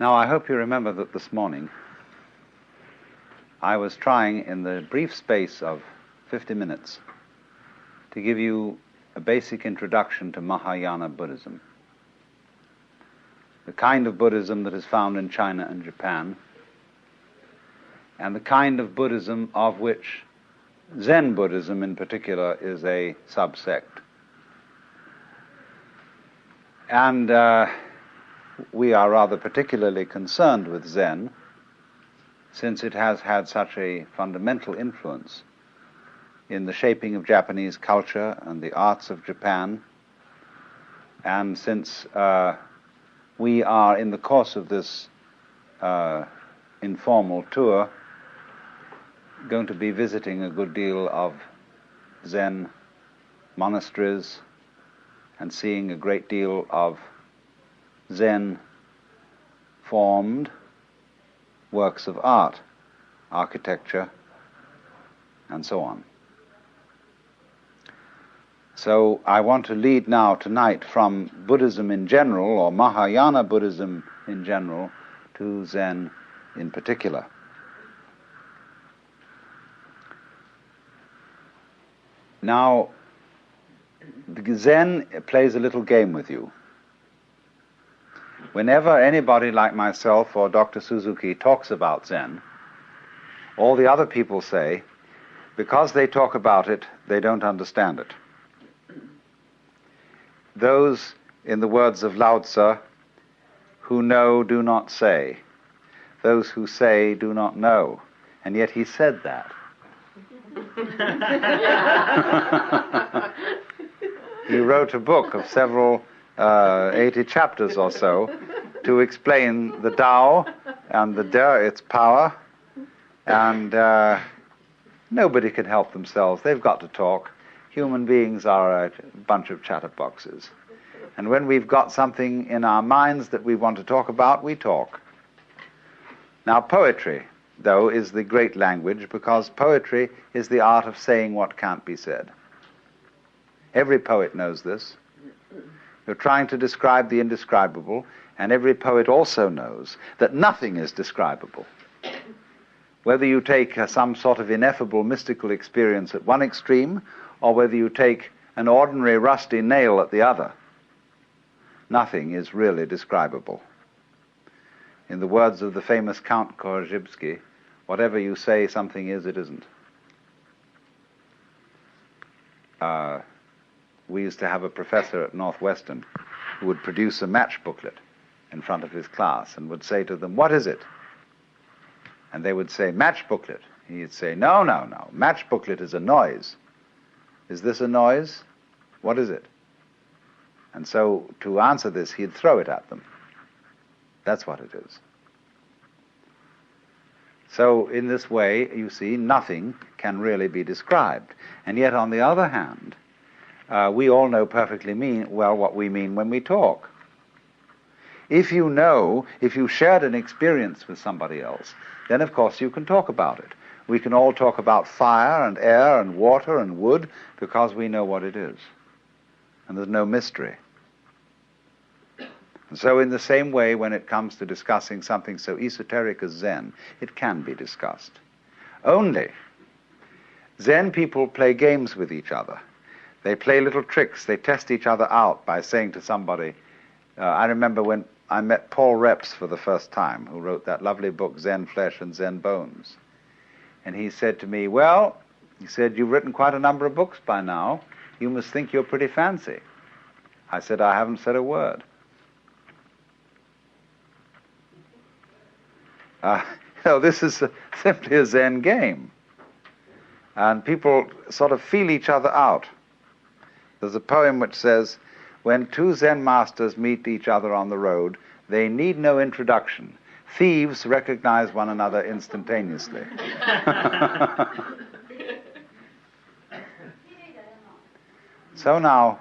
Now, I hope you remember that this morning I was trying, in the brief space of 50 minutes, to give you a basic introduction to Mahayana Buddhism, the kind of Buddhism that is found in China and Japan, and the kind of Buddhism of which Zen Buddhism in particular is a subsect. And we are rather particularly concerned with Zen, since it has had such a fundamental influence in the shaping of Japanese culture and the arts of Japan, and since we are, in the course of this informal tour, going to be visiting a good deal of Zen monasteries and seeing a great deal of Zen-formed works of art, architecture, and so on. So I want to lead now tonight from Buddhism in general, or Mahayana Buddhism in general, to Zen in particular. Now, Zen plays a little game with you. Whenever anybody like myself or Dr. Suzuki talks about Zen, all the other people say, because they talk about it, they don't understand it. Those, in the words of Lao Tzu, who know do not say. Those who say do not know. And yet he said that. He wrote a book of several 80 chapters or so to explain the Tao and the De, its power, and nobody can help themselves. They've got to talk. Human beings are a bunch of chatterboxes. And when we've got something in our minds that we want to talk about, we talk. Now, poetry, though, is the great language, because poetry is the art of saying what can't be said. Every poet knows this. You're trying to describe the indescribable, and every poet also knows that nothing is describable. Whether you take some sort of ineffable mystical experience at one extreme, or whether you take an ordinary rusty nail at the other, nothing is really describable. In the words of the famous Count Korzybski, whatever you say something is, it isn't. We used to have a professor at Northwestern who would produce a match booklet in front of his class and would say to them, "What is it?" And they would say, "Match booklet." He'd say, No, match booklet is a noise. Is this a noise? What is it? And so to answer this, he'd throw it at them. That's what it is. So in this way, you see, nothing can really be described. And yet, on the other hand, we all know perfectly well what we mean when we talk. If you shared an experience with somebody else, then of course you can talk about it. We can all talk about fire and air and water and wood because we know what it is. And there's no mystery. And so in the same way, when it comes to discussing something so esoteric as Zen, it can be discussed. Only, Zen people play games with each other. They play little tricks. They test each other out by saying to somebody, I remember when I met Paul Reps for the first time, who wrote that lovely book, Zen Flesh and Zen Bones. And he said to me, "Well," he said, "you've written quite a number of books by now. You must think you're pretty fancy." I said, "I haven't said a word." This is simply a Zen game. And people sort of feel each other out. There's a poem which says, "When two Zen masters meet each other on the road, they need no introduction. Thieves recognize one another instantaneously." So now,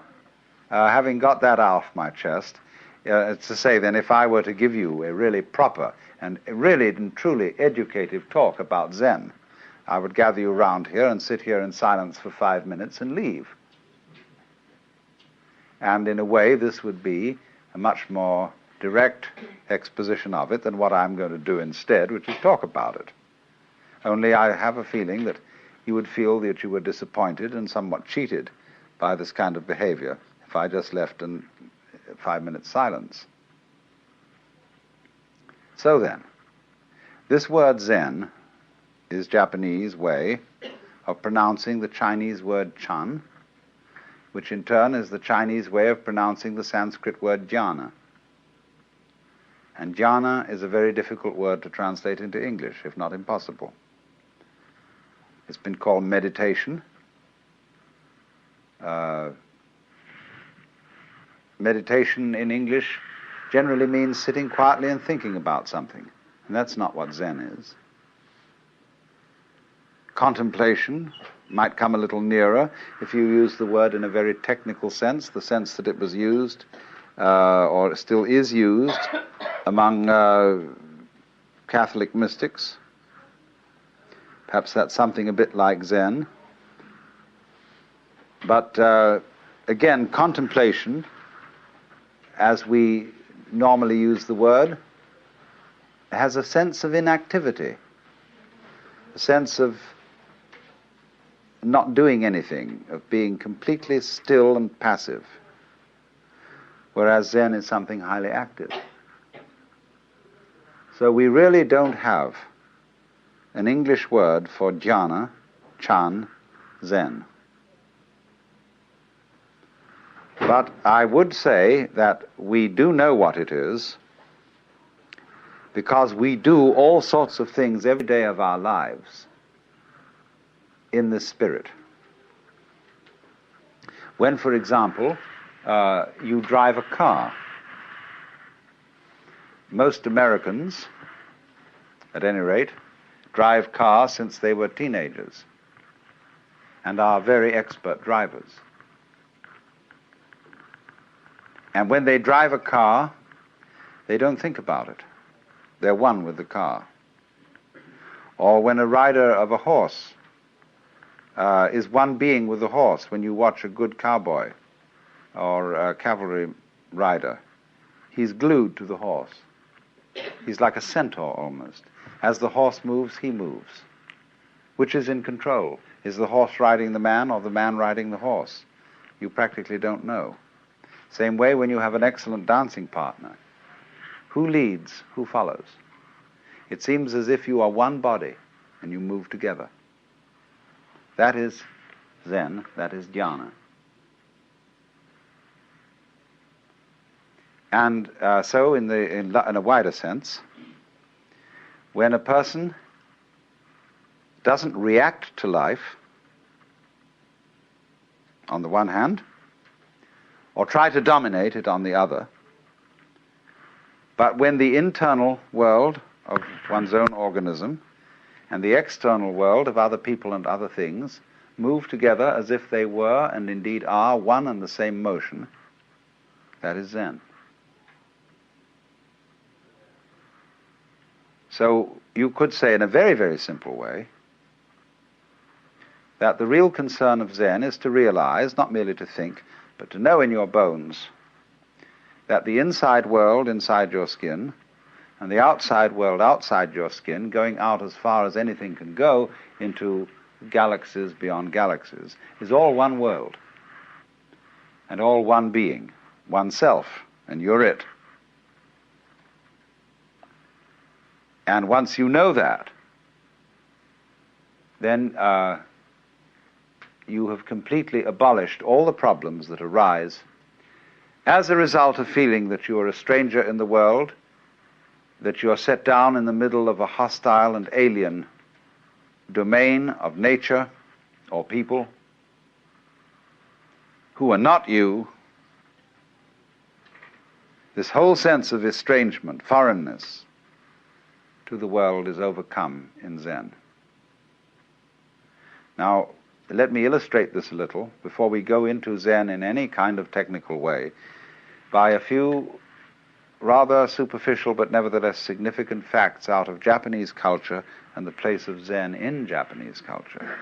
having got that off my chest, it's to say then, if I were to give you a really proper and really and truly educative talk about Zen, I would gather you round here and sit here in silence for 5 minutes and leave. And in a way, this would be a much more direct exposition of it than what I'm going to do instead, which is talk about it. Only I have a feeling that you would feel that you were disappointed and somewhat cheated by this kind of behavior if I just left in 5 minutes silence. So then, this word Zen is Japanese way of pronouncing the Chinese word Chan, which in turn is the Chinese way of pronouncing the Sanskrit word jhana. And jhana is a very difficult word to translate into English, if not impossible. It's been called meditation. Meditation in English generally means sitting quietly and thinking about something, and that's not what Zen is. Contemplation might come a little nearer if you use the word in a very technical sense, the sense that it was used, or still is used, among Catholic mystics. Perhaps that's something a bit like Zen. But again, contemplation, as we normally use the word, has a sense of inactivity, a sense of not doing anything, of being completely still and passive, whereas Zen is something highly active. So we really don't have an English word for jhana, Chan, Zen. But I would say that we do know what it is because we do all sorts of things every day of our lives in this spirit. When, for example, you drive a car, most Americans, at any rate, drive cars since they were teenagers and are very expert drivers. And when they drive a car, they don't think about it. They're one with the car. Or when a rider of a horse is one being with the horse, when you watch a good cowboy or a cavalry rider, he's glued to the horse. He's like a centaur almost. As the horse moves, he moves. Which is in control? Is the horse riding the man or the man riding the horse? You practically don't know. Same way when you have an excellent dancing partner. Who leads? Who follows? It seems as if you are one body and you move together. That is Zen, that is jhana. And so in a wider sense, when a person doesn't react to life, on the one hand, or try to dominate it on the other, but when the internal world of one's own organism and the external world of other people and other things move together as if they were and indeed are one and the same motion, that is Zen. So you could say in a very, very simple way that the real concern of Zen is to realize, not merely to think, but to know in your bones that the inside world inside your skin and the outside world outside your skin, going out as far as anything can go into galaxies beyond galaxies, is all one world and all one being, oneself, and you're it. And once you know that, then you have completely abolished all the problems that arise as a result of feeling that you are a stranger in the world, that you are set down in the middle of a hostile and alien domain of nature or people who are not you. This whole sense of estrangement, foreignness to the world is overcome in Zen. Now, let me illustrate this a little before we go into Zen in any kind of technical way by a few rather superficial but nevertheless significant facts out of Japanese culture and the place of Zen in Japanese culture.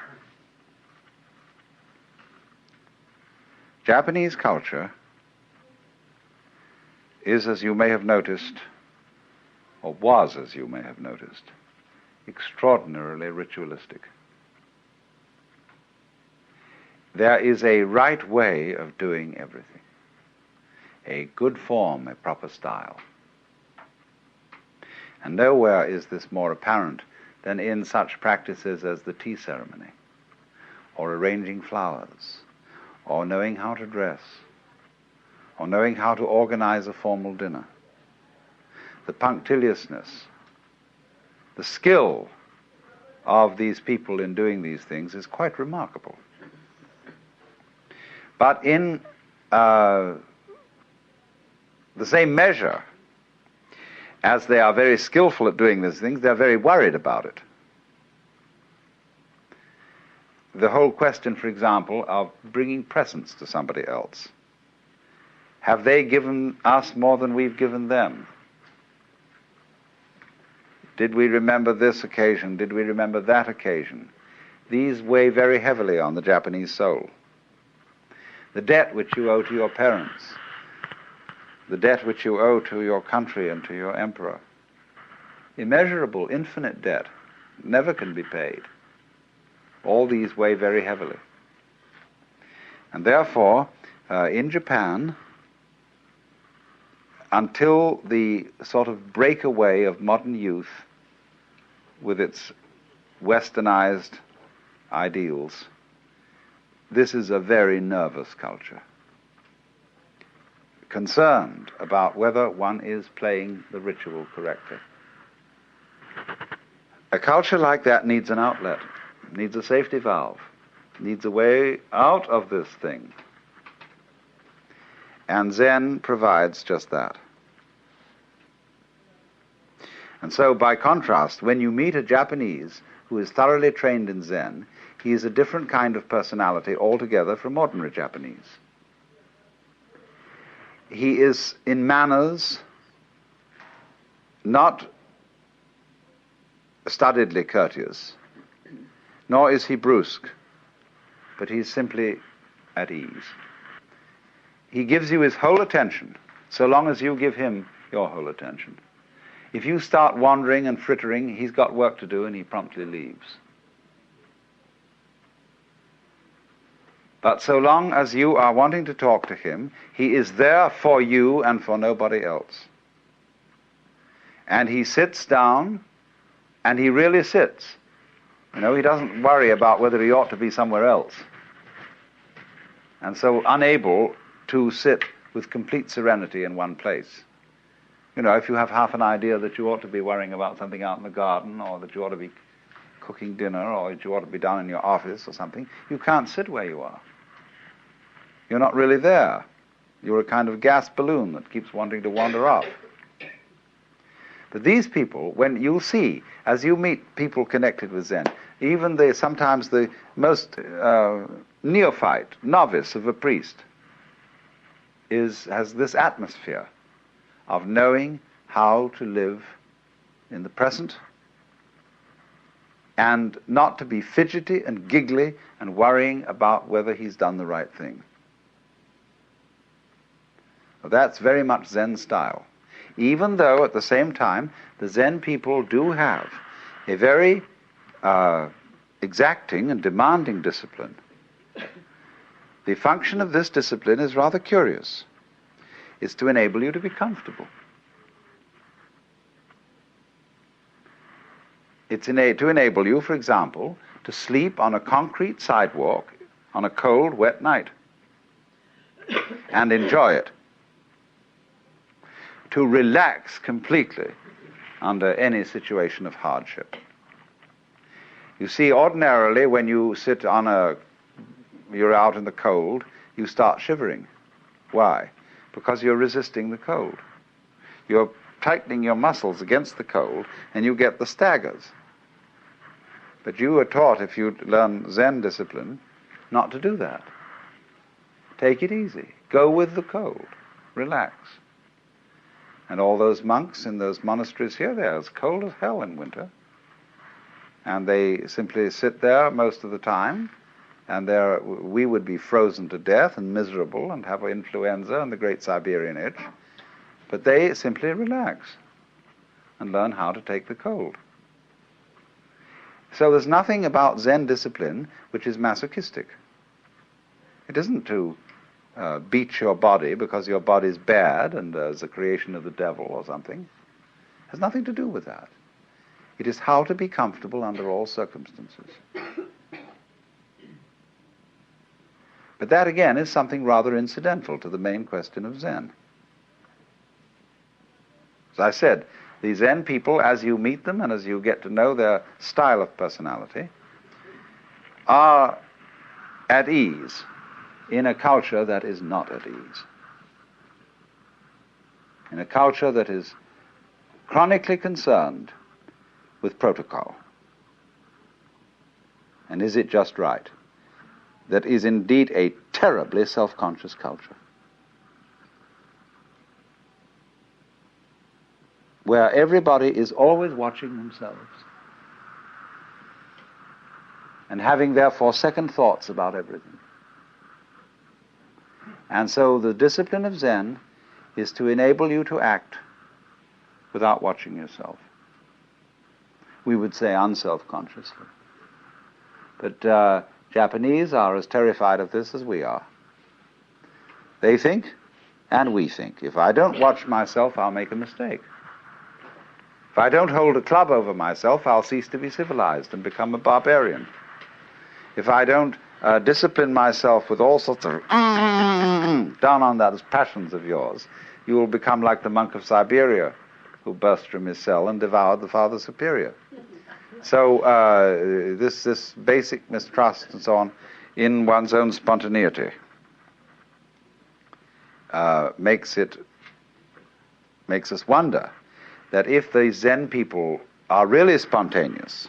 Japanese culture is, as you may have noticed, or was, as you may have noticed, extraordinarily ritualistic. There is a right way of doing everything, a good form, a proper style. And nowhere is this more apparent than in such practices as the tea ceremony, or arranging flowers, or knowing how to dress, or knowing how to organize a formal dinner. The punctiliousness, the skill of these people in doing these things is quite remarkable. But in the same measure as they are very skillful at doing these things, they're very worried about it. The whole question, for example, of bringing presents to somebody else. Have they given us more than we've given them? Did we remember this occasion? Did we remember that occasion? These weigh very heavily on the Japanese soul. The debt which you owe to your parents, the debt which you owe to your country and to your emperor, immeasurable, infinite debt, never can be paid. All these weigh very heavily. And therefore, in Japan, until the sort of breakaway of modern youth with its westernized ideals, this is a very nervous culture, concerned about whether one is playing the ritual correctly. A culture like that needs an outlet, needs a safety valve, needs a way out of this thing. And Zen provides just that. And so, by contrast, when you meet a Japanese who is thoroughly trained in Zen, he is a different kind of personality altogether from ordinary Japanese. He is, in manners, not studiedly courteous, nor is he brusque, but he's simply at ease. He gives you his whole attention, so long as you give him your whole attention. If you start wandering and frittering, he's got work to do and he promptly leaves. But so long as you are wanting to talk to him, he is there for you and for nobody else. And he sits down, and he really sits. You know, he doesn't worry about whether he ought to be somewhere else. And so unable to sit with complete serenity in one place. You know, if you have half an idea that you ought to be worrying about something out in the garden, or that you ought to be cooking dinner, or that you ought to be down in your office or something, you can't sit where you are. You're not really there. You're a kind of gas balloon that keeps wanting to wander off. But these people, when you'll see, as you meet people connected with Zen, even sometimes the most neophyte, novice of a priest, has this atmosphere of knowing how to live in the present and not to be fidgety and giggly and worrying about whether he's done the right thing. Well, that's very much Zen style. Even though at the same time the Zen people do have a very exacting and demanding discipline. The function of this discipline is rather curious. It's to enable you to be comfortable. It's to enable you, for example, to sleep on a concrete sidewalk on a cold, wet night and enjoy it. To relax completely under any situation of hardship. You see, ordinarily when you sit you're out in the cold, you start shivering. Why? Because you're resisting the cold. You're tightening your muscles against the cold, and you get the staggers. But you are taught, if you learn Zen discipline, not to do that. Take it easy. Go with the cold. Relax. And all those monks in those monasteries here, they're as cold as hell in winter. And they simply sit there most of the time, and we would be frozen to death and miserable and have influenza and the great Siberian itch. but they simply relax and learn how to take the cold. So there's nothing about Zen discipline which is masochistic. It isn't to beat your body because your body's bad and there's a creation of the devil or something. It has nothing to do with that. It is how to be comfortable under all circumstances. But that, again, is something rather incidental to the main question of Zen. As I said, the Zen people, as you meet them and as you get to know their style of personality, are at ease in a culture that is not at ease. In a culture that is chronically concerned with protocol. And is it just right? That is indeed a terribly self-conscious culture, where everybody is always watching themselves and having therefore second thoughts about everything. And so the discipline of Zen is to enable you to act without watching yourself. We would say unself-consciously. But Japanese are as terrified of this as we are. They think, and we think, if I don't watch myself, I'll make a mistake. If I don't hold a club over myself, I'll cease to be civilized and become a barbarian. If I don't discipline myself with all sorts of down on those passions of yours, you will become like the monk of Siberia who burst from his cell and devoured the Father Superior. So this basic mistrust and so on in one's own spontaneity makes us wonder that if the Zen people are really spontaneous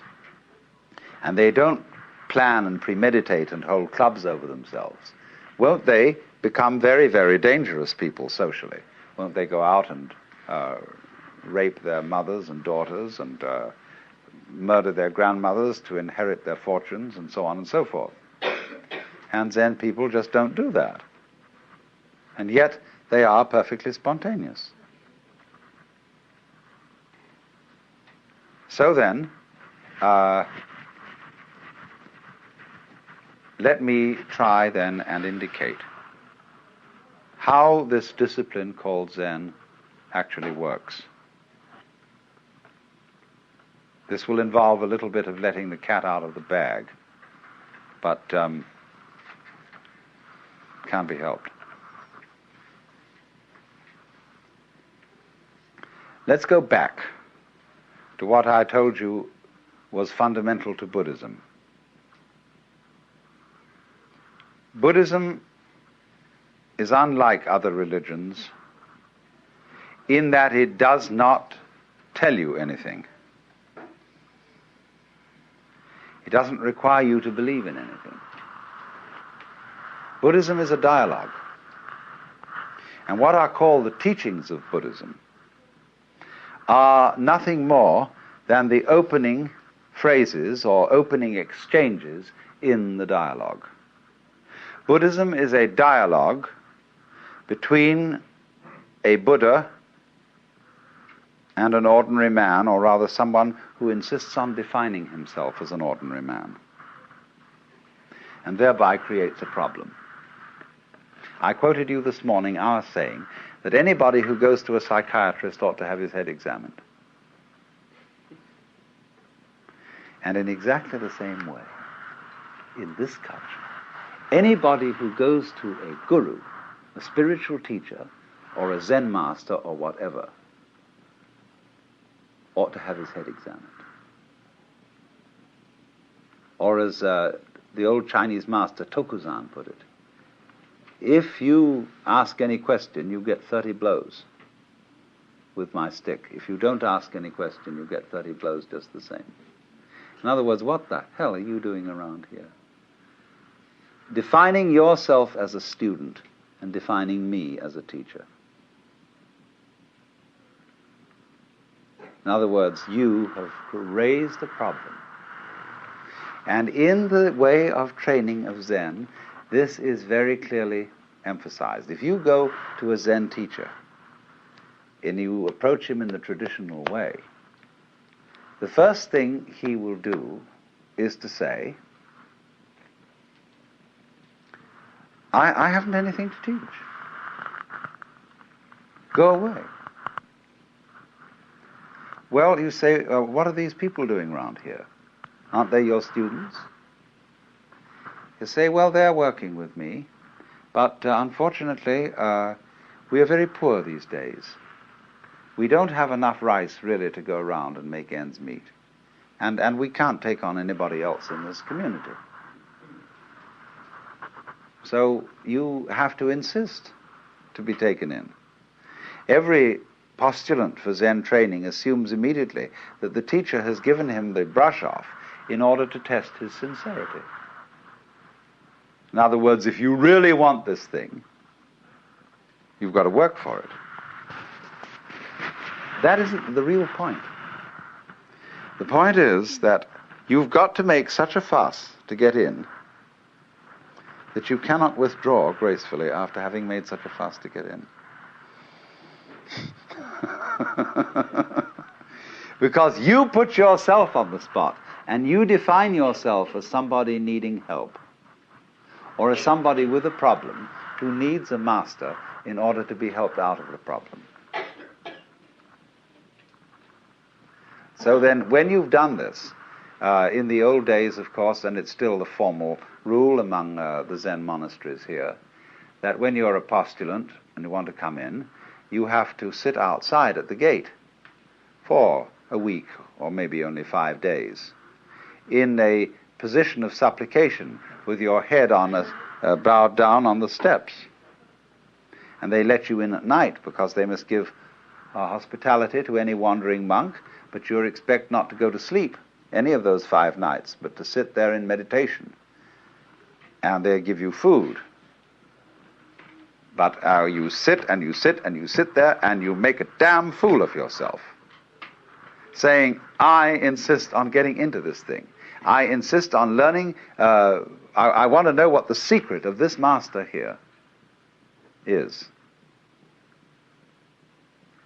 and they don't plan and premeditate and hold clubs over themselves, won't they become very, very dangerous people socially? Won't they go out and rape their mothers and daughters and murder their grandmothers to inherit their fortunes and so on and so forth? And Zen people just don't do that. And yet they are perfectly spontaneous. So then, let me try then and indicate how this discipline called Zen actually works. This will involve a little bit of letting the cat out of the bag, but can't be helped. Let's go back to what I told you was fundamental to Buddhism. Buddhism is unlike other religions in that it does not tell you anything. It doesn't require you to believe in anything. Buddhism is a dialogue. And what are called the teachings of Buddhism are nothing more than the opening phrases or opening exchanges in the dialogue. Buddhism is a dialogue between a Buddha and an ordinary man, or rather someone who insists on defining himself as an ordinary man, and thereby creates a problem. I quoted you this morning our saying that anybody who goes to a psychiatrist ought to have his head examined. And in exactly the same way, in this culture, anybody who goes to a guru, a spiritual teacher, or a Zen master, or whatever, ought to have his head examined. Or as the old Chinese master Tokuzan put it, if you ask any question, you get 30 blows with my stick. If you don't ask any question, you get 30 blows just the same. In other words, what the hell are you doing around here? Defining yourself as a student and defining me as a teacher. In other words, you have raised a problem. And in the way of training of Zen, this is very clearly emphasized. If you go to a Zen teacher and you approach him in the traditional way, the first thing he will do is to say, I haven't anything to teach. Go away. Well, you say, what are these people doing around here? Aren't they your students? You say, well, they're working with me, but unfortunately, we are very poor these days. We don't have enough rice really to go around and make ends meet. And we can't take on anybody else in this community. So you have to insist to be taken in. Every postulant for Zen training assumes immediately that the teacher has given him the brush off in order to test his sincerity. In other words, if you really want this thing, you've got to work for it. That isn't the real point. The point is that you've got to make such a fuss to get in that you cannot withdraw gracefully after having made such a fuss to get in. Because you put yourself on the spot and you define yourself as somebody needing help or as somebody with a problem who needs a master in order to be helped out of the problem. So then, when you've done this, in the old days, of course, and it's still the formal rule among the Zen monasteries here, that when you're a postulant and you want to come in, you have to sit outside at the gate for a week or maybe only 5 days in a position of supplication with your head on bowed down on the steps. And they let you in at night because they must give hospitality to any wandering monk, but you're expected not to go to sleep any of those 5 nights, but to sit there in meditation. And they give you food. But you sit and you sit and you sit there and you make a damn fool of yourself, saying, I insist on getting into this thing. I insist on learning. I want to know what the secret of this master here is.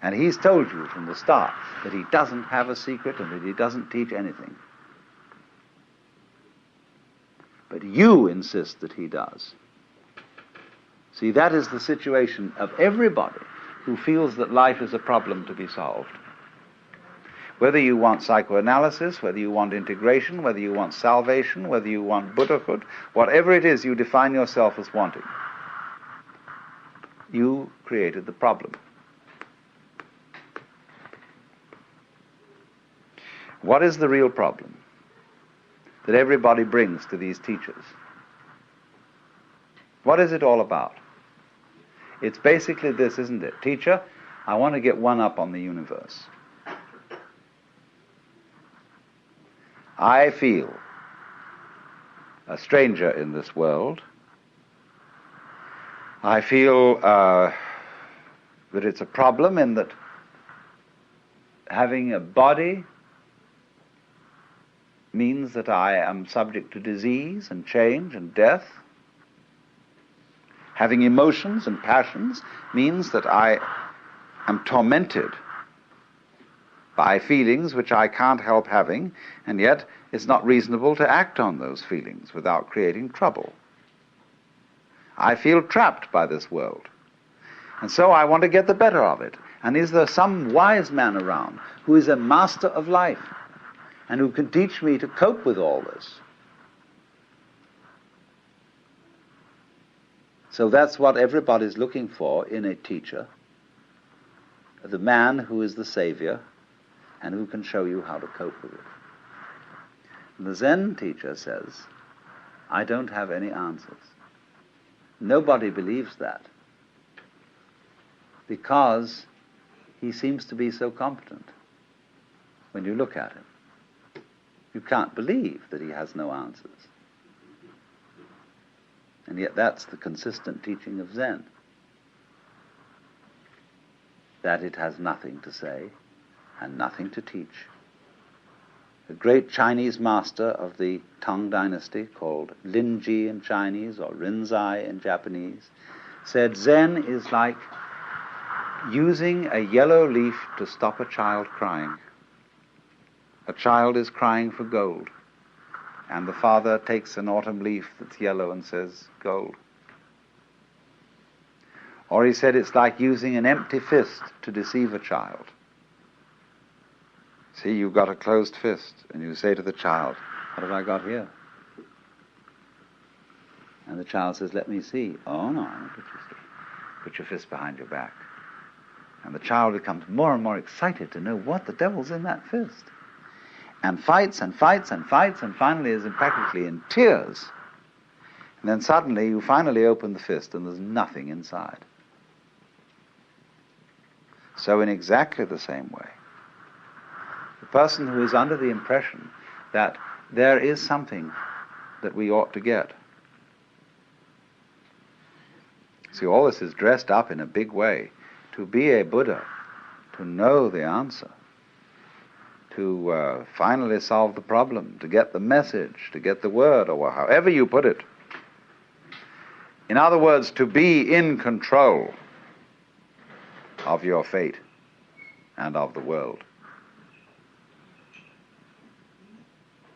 And he's told you from the start that he doesn't have a secret and that he doesn't teach anything. But you insist that he does. See, that is the situation of everybody who feels that life is a problem to be solved. Whether you want psychoanalysis, whether you want integration, whether you want salvation, whether you want Buddhahood, whatever it is you define yourself as wanting, you created the problem. What is the real problem that everybody brings to these teachers? What is it all about? It's basically this, isn't it? Teacher, I want to get one up on the universe. I feel a stranger in this world. I feel that it's a problem in that having a body means that I am subject to disease and change and death. Having emotions and passions means that I am tormented by feelings which I can't help having, and yet it's not reasonable to act on those feelings without creating trouble. I feel trapped by this world, and so I want to get the better of it. And is there some wise man around who is a master of life and who can teach me to cope with all this? So that's what everybody's looking for in a teacher, the man who is the savior and who can show you how to cope with it. And the Zen teacher says, I don't have any answers. Nobody believes that because he seems to be so competent when you look at him. You can't believe that he has no answers. And yet that's the consistent teaching of Zen, that it has nothing to say and nothing to teach. A great Chinese master of the Tang dynasty, called Linji in Chinese or Rinzai in Japanese, said Zen is like using a yellow leaf to stop a child crying. A child is crying for gold, and the father takes an autumn leaf that's yellow and says, gold. Or he said it's like using an empty fist to deceive a child. See, you've got a closed fist, and you say to the child, what have I got here? And the child says, let me see. Oh, no, I won't let you see. Put your fist behind your back. And the child becomes more and more excited to know what the devil's in that fist. And fights and fights and fights, and finally is practically in tears. And then suddenly you finally open the fist and there's nothing inside. So in exactly the same way, the person who is under the impression that there is something that we ought to get. See, all this is dressed up in a big way. To be a Buddha, to know the answer, to finally solve the problem, to get the message, to get the word, or however you put it. In other words, to be in control of your fate and of the world.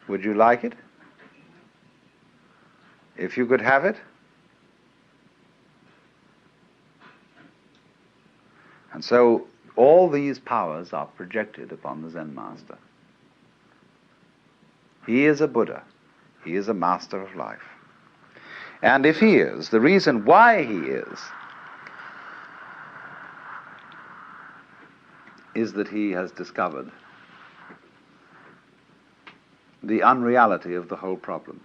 Would you like it? If you could have it? And so all these powers are projected upon the Zen master. He is a Buddha. He is a master of life. And if he is, the reason why he is that he has discovered the unreality of the whole problem.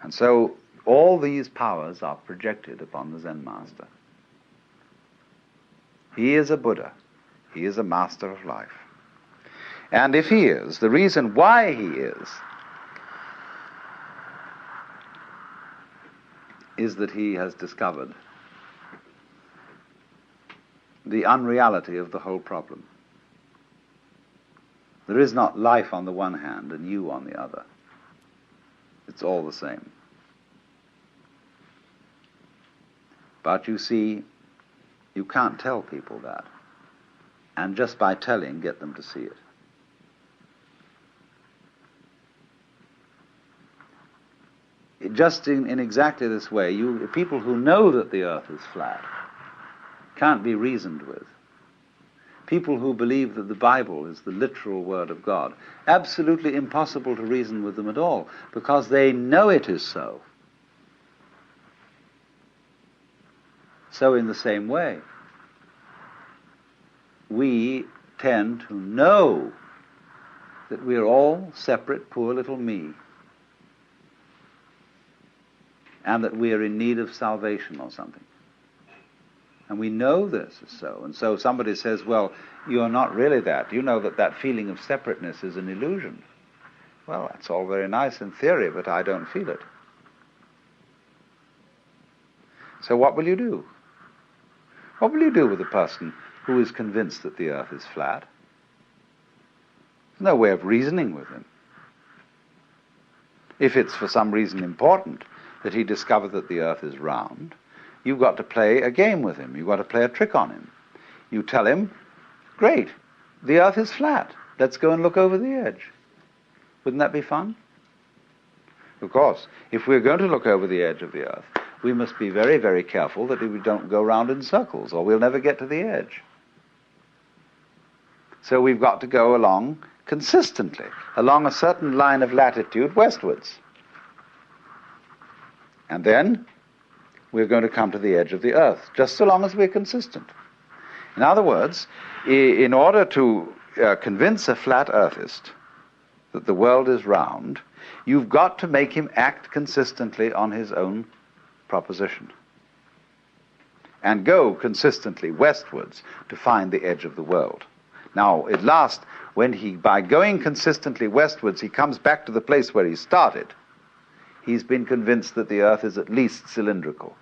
And so all these powers are projected upon the Zen master. He is a Buddha. He is a master of life. And if he is, the reason why he is that he has discovered the unreality of the whole problem. There is not life on the one hand and you on the other. It's all the same. But you see, you can't tell people that. And just by telling, get them to see it. Just in exactly this way, people who know that the earth is flat can't be reasoned with. People who believe that the Bible is the literal word of God, absolutely impossible to reason with them at all, because they know it is so. So in the same way, we tend to know that we're all separate, poor little me, and that we are in need of salvation or something. And we know this is so. And so somebody says, well, you're not really that. You know that that feeling of separateness is an illusion. Well, that's all very nice in theory, but I don't feel it. So what will you do? What will you do with a person who is convinced that the earth is flat? There's no way of reasoning with him. If it's for some reason important that he discover that the earth is round, you've got to play a game with him. You've got to play a trick on him. You tell him, great, the earth is flat. Let's go and look over the edge. Wouldn't that be fun? Of course, if we're going to look over the edge of the earth, we must be very, very careful that we don't go round in circles, or we'll never get to the edge. So we've got to go along consistently, along a certain line of latitude westwards. And then we're going to come to the edge of the earth, just so long as we're consistent. In other words, in order to convince a flat earthist that the world is round, you've got to make him act consistently on his own proposition and go consistently westwards to find the edge of the world. Now, at last, by going consistently westwards, he comes back to the place where he started, he's been convinced that the earth is at least cylindrical.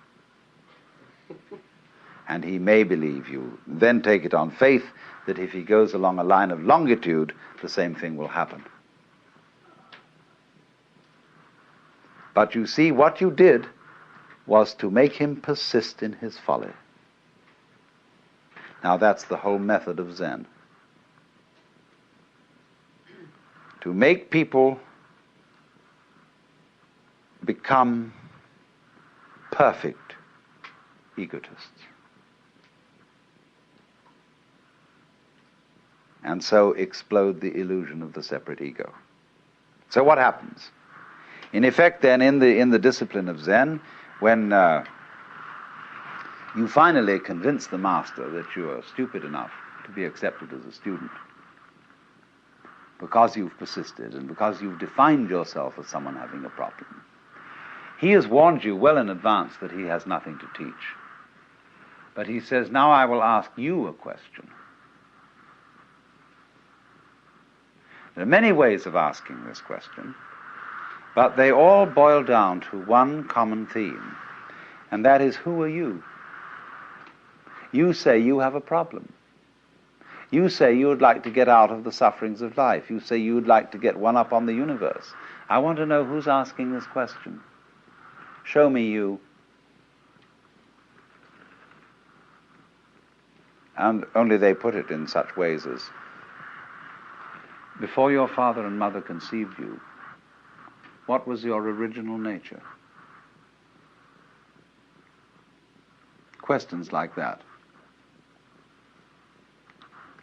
And he may believe you, then take it on faith that if he goes along a line of longitude, the same thing will happen. But you see, what you did was to make him persist in his folly. Now that's the whole method of Zen. To make people become perfect egotists. And so explode the illusion of the separate ego. So what happens? In effect, then, in the discipline of Zen, when you finally convince the master that you are stupid enough to be accepted as a student, because you've persisted and because you've defined yourself as someone having a problem, he has warned you well in advance that he has nothing to teach. But he says, now I will ask you a question. There are many ways of asking this question, but they all boil down to one common theme, and that is, who are you? You say you have a problem. You say you would like to get out of the sufferings of life. You say you would like to get one up on the universe. I want to know who's asking this question. Show me you. And only they put it in such ways as, before your father and mother conceived you, what was your original nature? Questions like that.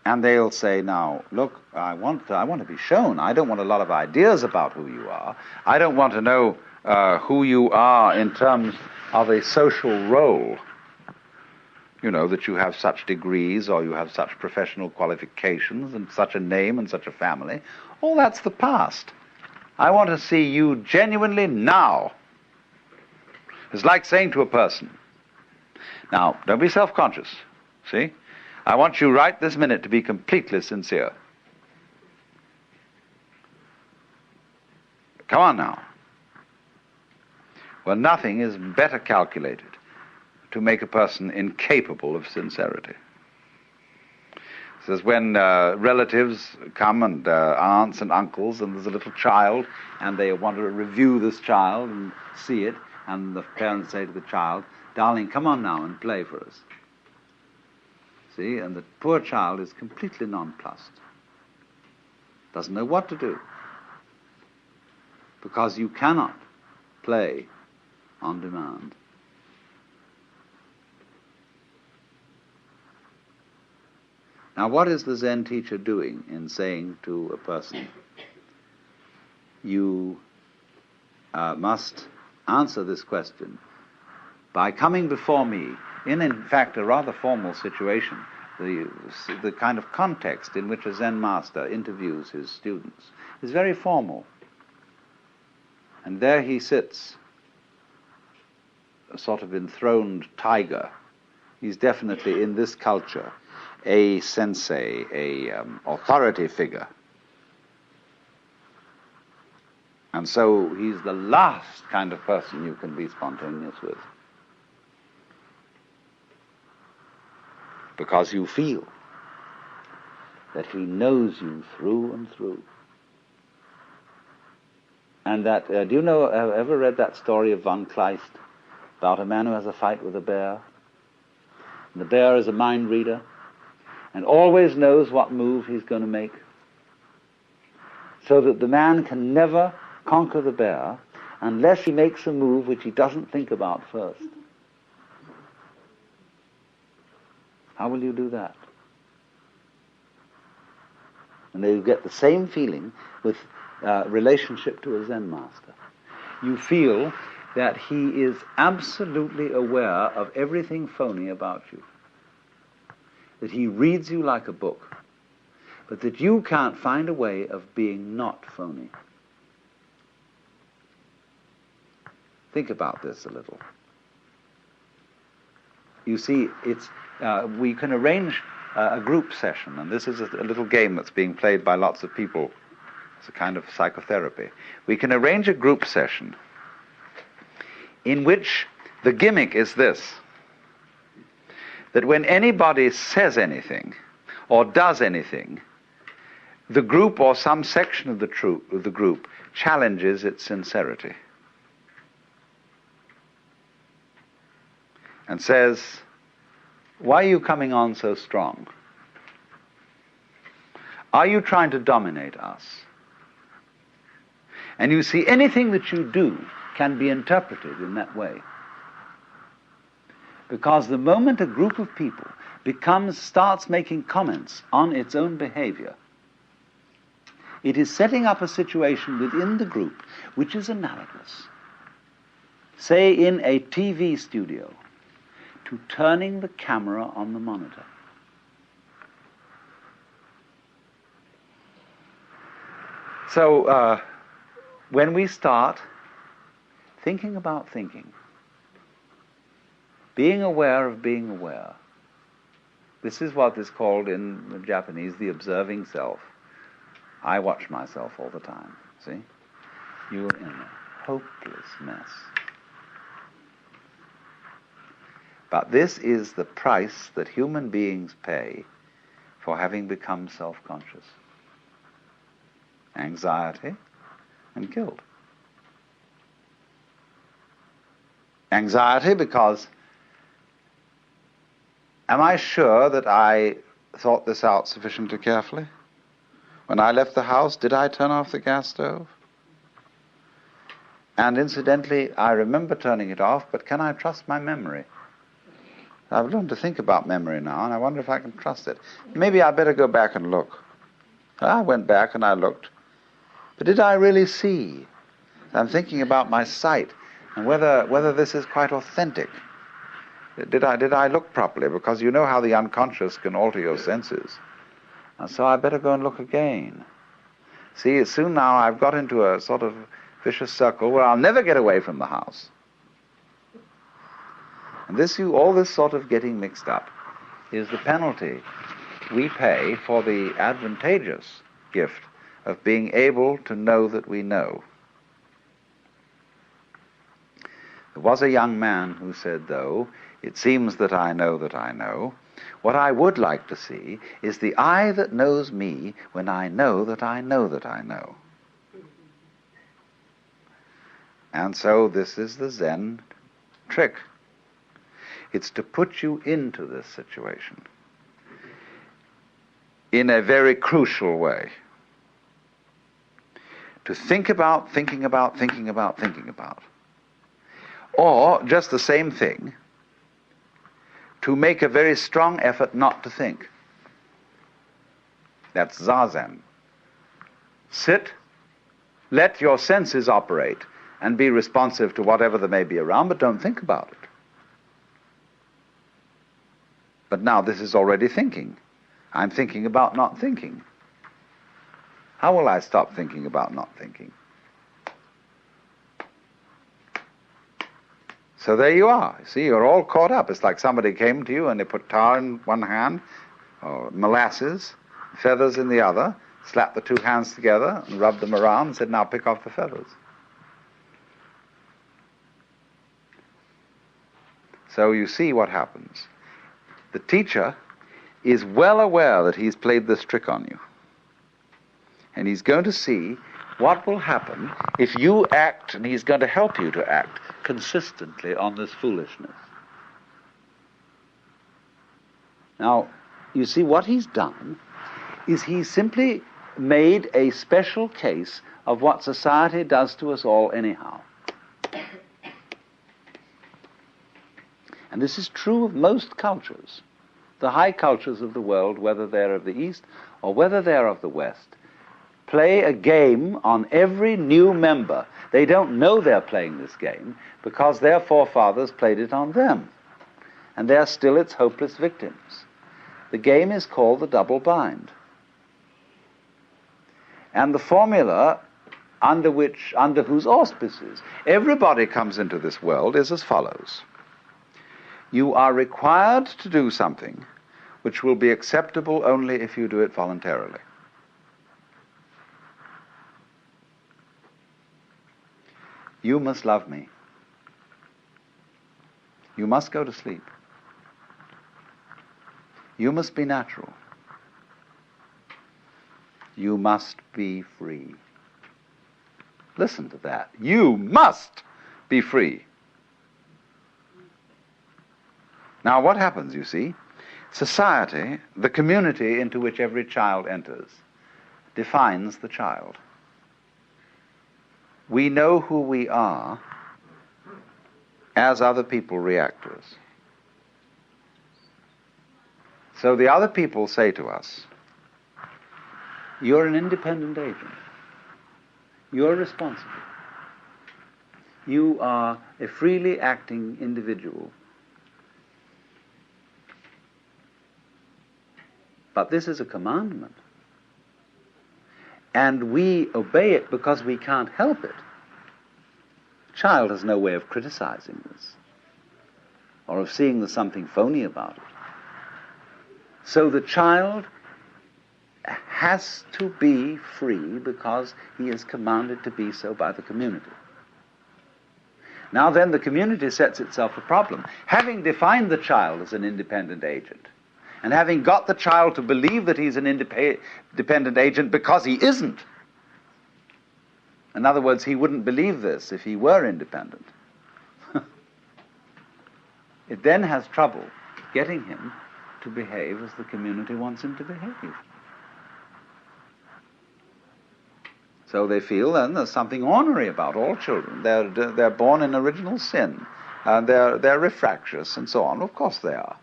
And they'll say, now, look, I want to be shown. I don't want a lot of ideas about who you are. I don't want to know who you are in terms of a social role. You know, that you have such degrees or you have such professional qualifications and such a name and such a family. All that's the past. I want to see you genuinely now. It's like saying to a person, now, don't be self-conscious, see? I want you right this minute to be completely sincere. Come on now. Well, nothing is better calculated to make a person incapable of sincerity. It says when relatives come and aunts and uncles, and there's a little child, and they want to review this child and see it, and the parents say to the child, darling, come on now and play for us. See, and the poor child is completely nonplussed. Doesn't know what to do. Because you cannot play on demand. Now, what is the Zen teacher doing in saying to a person, you must answer this question by coming before me in fact, a rather formal situation, the kind of context in which a Zen master interviews his students is very formal. And there he sits, a sort of enthroned tiger. He's definitely, in this culture, a sensei, a authority figure. And so he's the last kind of person you can be spontaneous with. Because you feel that he knows you through and through. And that, do you know, ever read that story of von Kleist about a man who has a fight with a bear? And the bear is a mind reader and always knows what move he's going to make, so that the man can never conquer the bear unless he makes a move which he doesn't think about first. How will you do that? And you get the same feeling with relationship to a Zen master. You feel that he is absolutely aware of everything phony about you. That he reads you like a book, but that you can't find a way of being not phony. Think about this a little. You see, it's we can arrange a group session, and this is a little game that's being played by lots of people. It's a kind of psychotherapy. We can arrange a group session in which the gimmick is this, that when anybody says anything or does anything, the group or some section of the group challenges its sincerity. and says, "Why are you coming on so strong? Are you trying to dominate us?" And you see, anything that you do can be interpreted in that way. Because the moment a group of people starts making comments on its own behavior, it is setting up a situation within the group which is analogous, say in a TV studio, to turning the camera on the monitor. So when we start thinking about thinking, being aware of being aware, this is what is called in the Japanese the observing self. I watch myself all the time, see? You're in a hopeless mess. But this is the price that human beings pay for having become self-conscious. Anxiety and guilt. Anxiety because, am I sure that I thought this out sufficiently carefully? When I left the house, did I turn off the gas stove? And incidentally, I remember turning it off, but can I trust my memory? I've learned to think about memory now, and I wonder if I can trust it. Maybe I better go back and look. I went back and I looked. But did I really see? I'm thinking about my sight and whether this is quite authentic. Did I look properly? Because you know how the unconscious can alter your senses. And so I better go and look again. See, soon now I've got into a sort of vicious circle where I'll never get away from the house. And all this sort of getting mixed up is the penalty we pay for the advantageous gift of being able to know that we know. There was a young man who said, though, "It seems that I know that I know. What I would like to see is the I that knows me when I know that I know that I know." And so this is the Zen trick. It's to put you into this situation in a very crucial way. To think about, thinking about, thinking about, thinking about. Or, just the same thing, to make a very strong effort not to think. That's Zazen. Sit, let your senses operate, and be responsive to whatever there may be around, but don't think about it. But now this is already thinking. I'm thinking about not thinking. How will I stop thinking about not thinking? So there you are. See, you're all caught up. It's like somebody came to you and they put tar in one hand, or molasses, feathers in the other, slapped the two hands together and rubbed them around and said, "Now pick off the feathers." So you see what happens. The teacher is well aware that he's played this trick on you. And he's going to see what will happen if you act, and he's going to help you to act consistently on this foolishness. Now, you see, what he's done is he's simply made a special case of what society does to us all anyhow. And this is true of most cultures. The high cultures of the world, whether they're of the East or whether they're of the West, play a game on every new member. They don't know they're playing this game because their forefathers played it on them. And they're still its hopeless victims. The game is called the double bind. And the formula under whose auspices everybody comes into this world is as follows. You are required to do something which will be acceptable only if you do it voluntarily. You must love me. You must go to sleep. You must be natural. You must be free. Listen to that. You must be free. Now what happens, you see? Society, the community into which every child enters, defines the child. We know who we are as other people react to us. So the other people say to us, you're an independent agent. You're responsible. You are a freely acting individual. But this is a commandment. And we obey it because we can't help it. The child has no way of criticizing this or of seeing there's something phony about it. So the child has to be free because he is commanded to be so by the community. Now then, the community sets itself a problem. Having defined the child as an independent agent, and having got the child to believe that he's an independent agent because he isn't. In other words, he wouldn't believe this if he were independent. It then has trouble getting him to behave as the community wants him to behave. So they feel then there's something ornery about all children. They're born in original sin, and they're refractious and so on. Of course they are,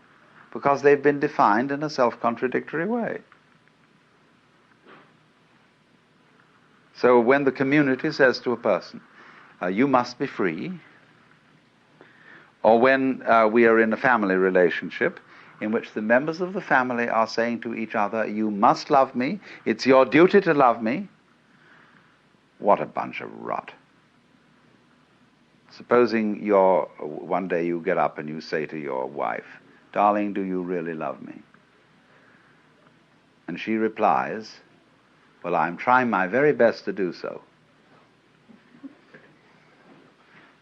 because they've been defined in a self-contradictory way. So when the community says to a person, you must be free, or when we are in a family relationship in which the members of the family are saying to each other, you must love me, it's your duty to love me, what a bunch of rot. Supposing one day you get up and you say to your wife, darling, do you really love me? And she replies, well, I'm trying my very best to do so.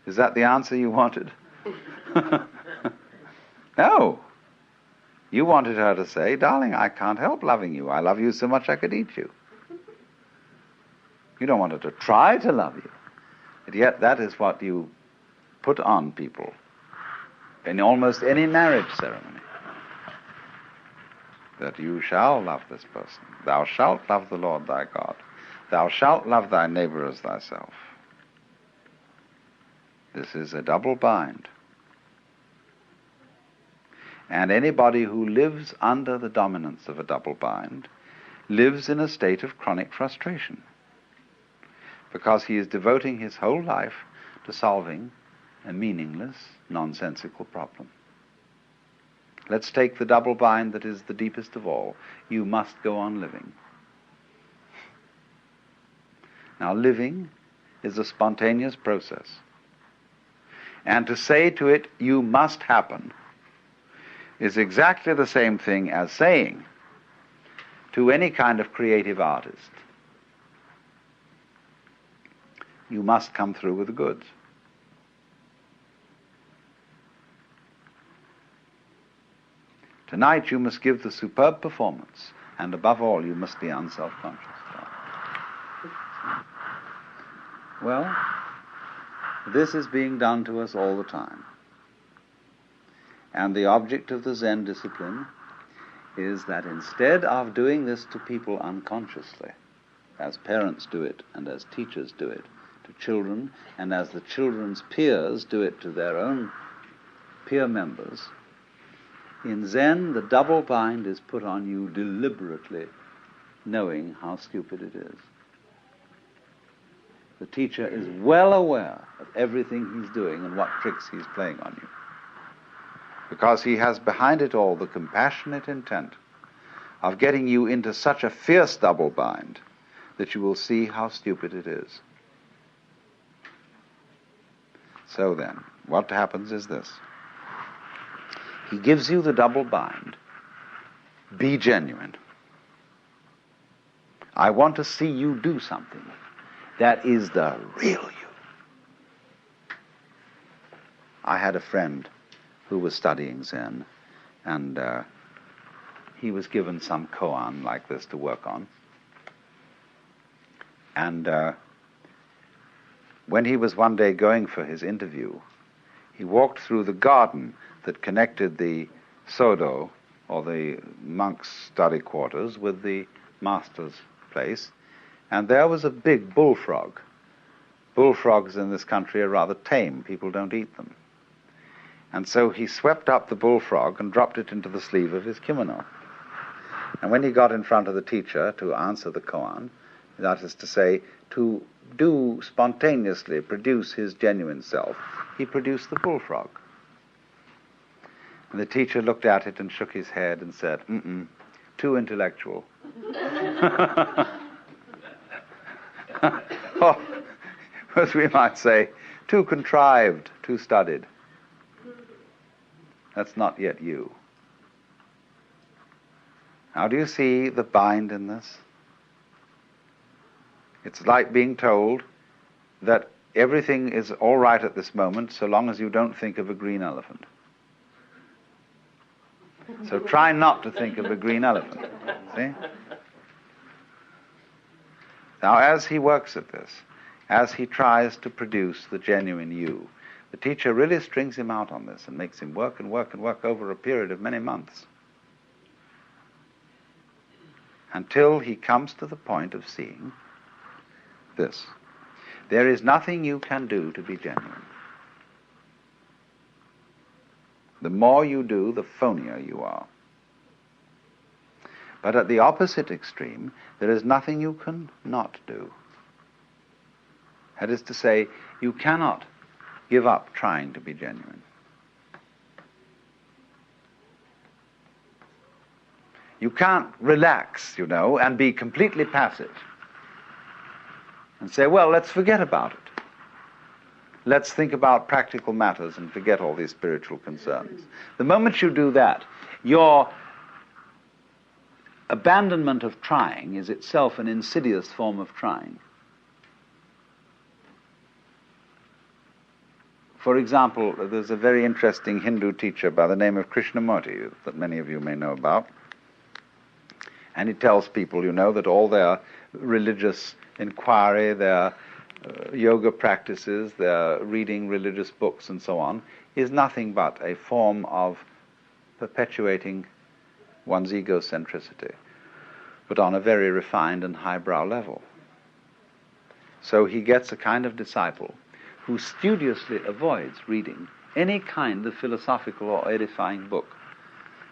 Is that the answer you wanted? No. You wanted her to say, darling, I can't help loving you. I love you so much I could eat you. You don't want her to try to love you. But yet that is what you put on people in almost any marriage ceremony. That you shall love this person. Thou shalt love the Lord thy God. Thou shalt love thy neighbor as thyself. This is a double bind. And anybody who lives under the dominance of a double bind lives in a state of chronic frustration, because he is devoting his whole life to solving a meaningless, nonsensical problem. Let's take the double bind that is the deepest of all. You must go on living. Now, living is a spontaneous process. And to say to it, you must happen, is exactly the same thing as saying to any kind of creative artist, you must come through with the goods. Tonight you must give the superb performance, and above all you must be unself-conscious. Well, this is being done to us all the time. And the object of the Zen discipline is that instead of doing this to people unconsciously, as parents do it and as teachers do it to children, and as the children's peers do it to their own peer members, in Zen the double bind is put on you deliberately, knowing how stupid it is. The teacher is well aware of everything he's doing and what tricks he's playing on you, because he has behind it all the compassionate intent of getting you into such a fierce double bind that you will see how stupid it is. So then, what happens is this. He gives you the double bind. Be genuine. I want to see you do something that is the real you. I had a friend who was studying Zen, and he was given some koan like this to work on. And when he was one day going for his interview, he walked through the garden that connected the Sodo, or the monks' study quarters, with the master's place, and there was a big bullfrog. Bullfrogs in this country are rather tame. People don't eat them. And so he swept up the bullfrog and dropped it into the sleeve of his kimono. And when he got in front of the teacher to answer the koan, that is to say, to do spontaneously produce his genuine self, he produced the bullfrog. And the teacher looked at it and shook his head and said, too intellectual. Or, as we might say, too contrived, too studied. That's not yet you. Now, do you see the bind in this? It's like being told that everything is all right at this moment so long as you don't think of a green elephant. So try not to think of a green elephant. See? Now, as he works at this, as he tries to produce the genuine you, the teacher really strings him out on this and makes him work and work and work over a period of many months, until he comes to the point of seeing this. There is nothing you can do to be genuine. The more you do, the phonier you are. But at the opposite extreme, there is nothing you can not do. That is to say, you cannot give up trying to be genuine. You can't relax, and be completely passive and say, well, let's forget about it. Let's think about practical matters and forget all these spiritual concerns. The moment you do that, your abandonment of trying is itself an insidious form of trying. For example, there's a very interesting Hindu teacher by the name of Krishnamurti that many of you may know about. And he tells people, that all their religious inquiry, their yoga practices, their reading religious books and so on, is nothing but a form of perpetuating one's egocentricity, but on a very refined and highbrow level. So he gets a kind of disciple who studiously avoids reading any kind of philosophical or edifying book.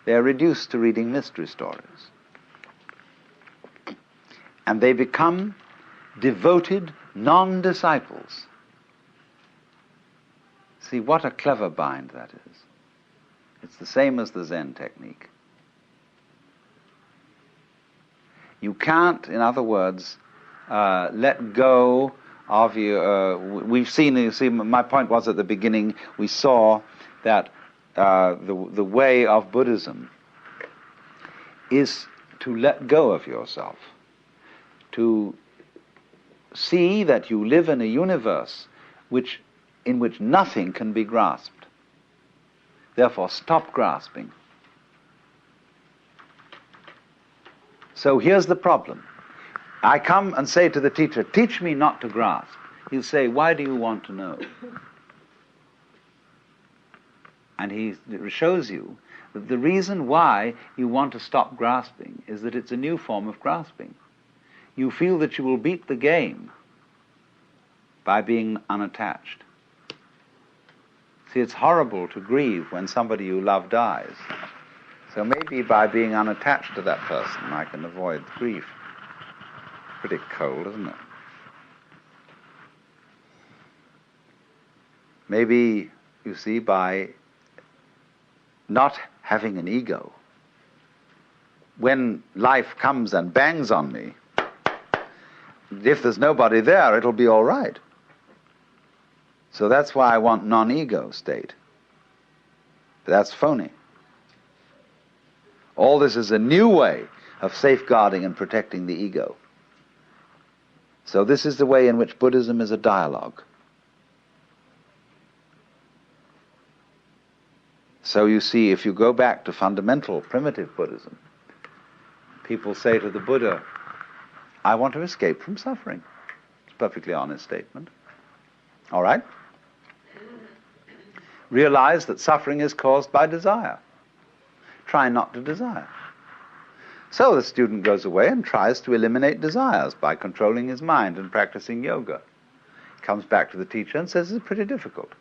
They are reduced to reading mystery stories. And they become devoted non-disciples. See, what a clever bind that is. It's the same as the Zen technique. You can't, in other words, let go of your... we've seen, my point was at the beginning, we saw that the way of Buddhism is to let go of yourself, to see that you live in a universe in which nothing can be grasped. Therefore, stop grasping. So here's the problem. I come and say to the teacher, teach me not to grasp. He'll say, why do you want to know? And he shows you that the reason why you want to stop grasping is that it's a new form of grasping. You feel that you will beat the game by being unattached. See, it's horrible to grieve when somebody you love dies. So maybe by being unattached to that person, I can avoid grief. Pretty cold, isn't it? Maybe, you see, by not having an ego, when life comes and bangs on me, if there's nobody there, it'll be all right. So that's why I want non-ego state. But that's phony. All this is a new way of safeguarding and protecting the ego. So this is the way in which Buddhism is a dialogue. So you see, if you go back to fundamental primitive Buddhism, people say to the Buddha, I want to escape from suffering. It's a perfectly honest statement. All right? Realize that suffering is caused by desire. Try not to desire. So the student goes away and tries to eliminate desires by controlling his mind and practicing yoga. Comes back to the teacher and says, it's pretty difficult.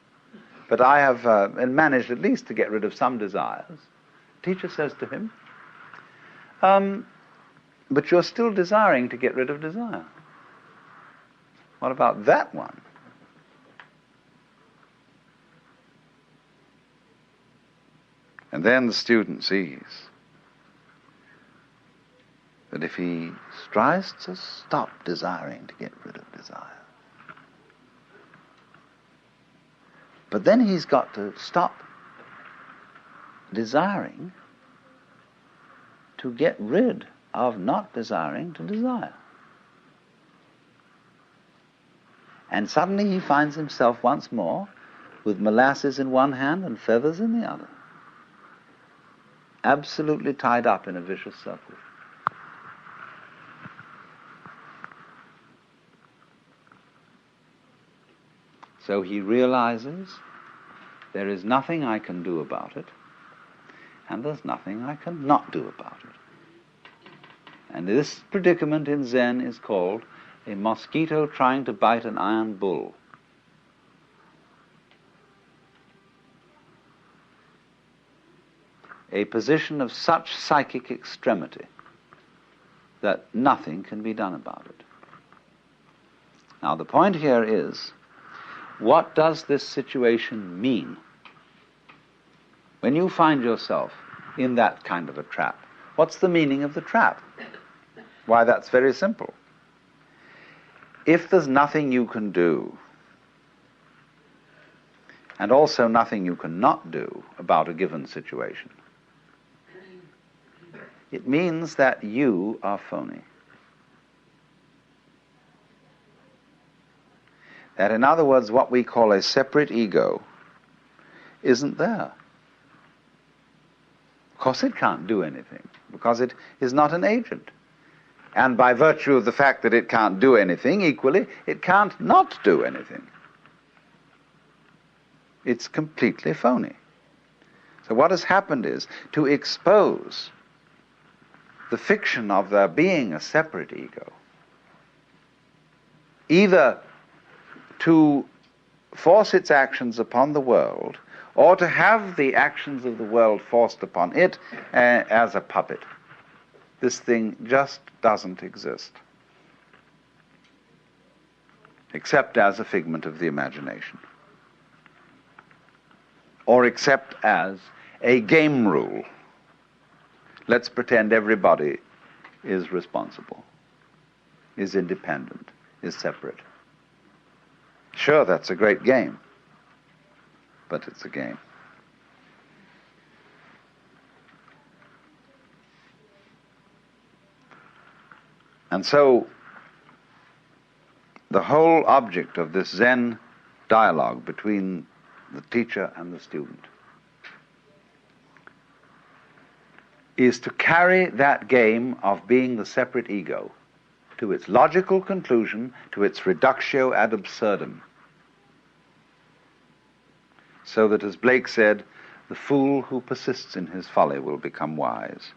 But I have managed at least to get rid of some desires. The teacher says to him, but you're still desiring to get rid of desire. What about that one? And then the student sees that if he tries to stop desiring to get rid of desire, but then he's got to stop desiring to get rid of not desiring to desire. And suddenly he finds himself once more with molasses in one hand and feathers in the other, absolutely tied up in a vicious circle. So he realizes there is nothing I can do about it, and there's nothing I can not do about it. And this predicament in Zen is called a mosquito trying to bite an iron bull. A position of such psychic extremity that nothing can be done about it. Now the point here is, what does this situation mean? When you find yourself in that kind of a trap, what's the meaning of the trap? Why, that's very simple. If there's nothing you can do, and also nothing you cannot do about a given situation, it means that you are phony. That, in other words, what we call a separate ego isn't there. Of course it can't do anything, because it is not an agent. And by virtue of the fact that it can't do anything, equally, it can't not do anything. It's completely phony. So what has happened is to expose the fiction of there being a separate ego, either to force its actions upon the world, or to have the actions of the world forced upon it as a puppet. This thing just doesn't exist, except as a figment of the imagination, or except as a game rule. Let's pretend everybody is responsible, is independent, is separate. Sure, that's a great game, but it's a game. And so, the whole object of this Zen dialogue between the teacher and the student is to carry that game of being the separate ego to its logical conclusion, to its reductio ad absurdum. So that, as Blake said, the fool who persists in his folly will become wise.